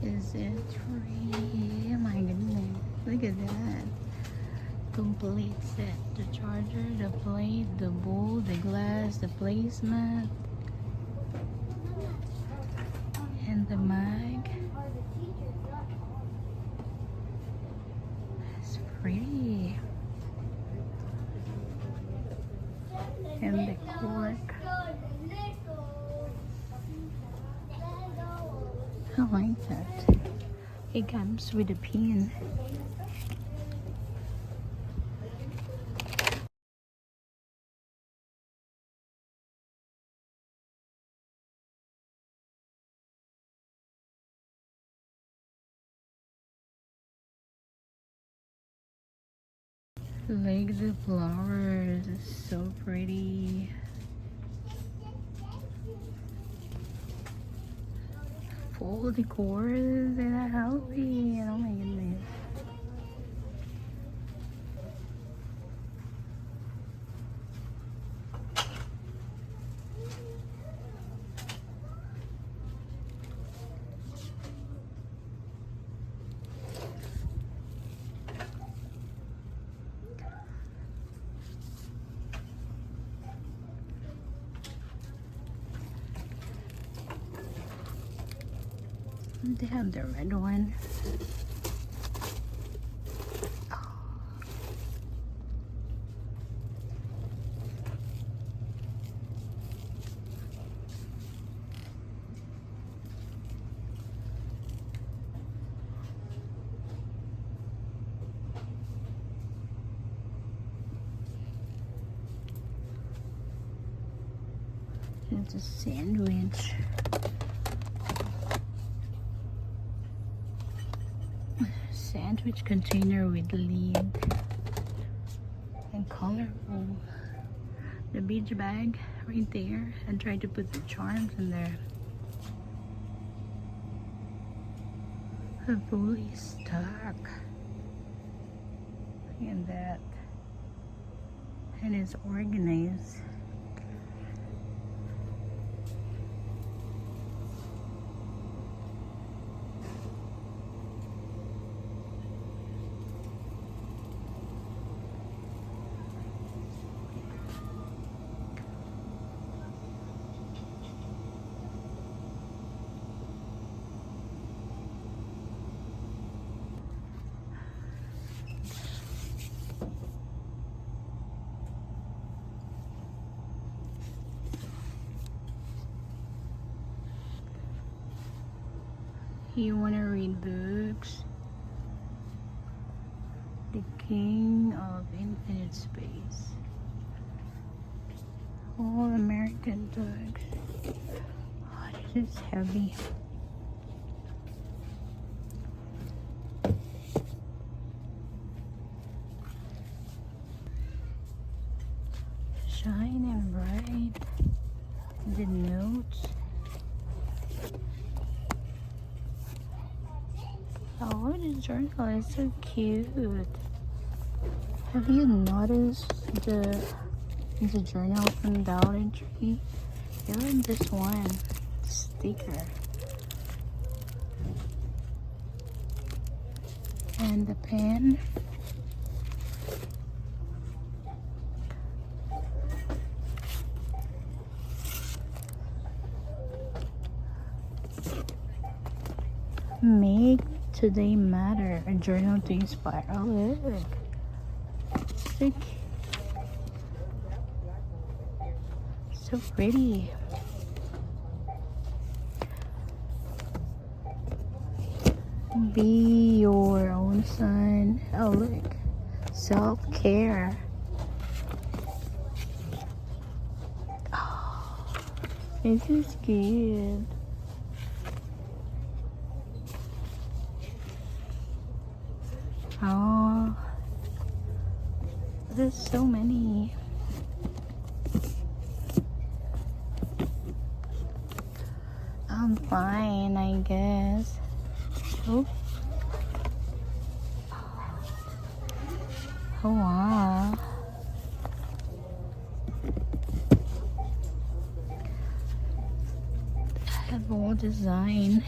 Is it free? Oh my goodness. Look at that. Complete set. The charger, the plate, the bowl, the glass, the placemat, and the mug. It's pretty. And the cork. I like that. It comes with a pin. Like the flowers, it's so pretty. Full decors and a healthy. Oh my goodness. They have the red one. It's a sandwich. Sandwich container with lid and colorful. The beach bag right there. I tried to put the charms in there. Fully stuck. Look at that. And it's organized. You want to read books? The King of Infinite Space. All American books. Oh, this is heavy. Shine and bright. The notes. Oh, the journal is so cute. Have you noticed the journal from Dollar Tree? I like this one sticker. And the pen. Make today matter. A journal to inspire. Oh, look. So, so pretty. Be your own sun. Oh, look. Self-care. Oh, this is good. Oh, there's so many. I'm fine, I guess. Oh. Oh wow. I have all design.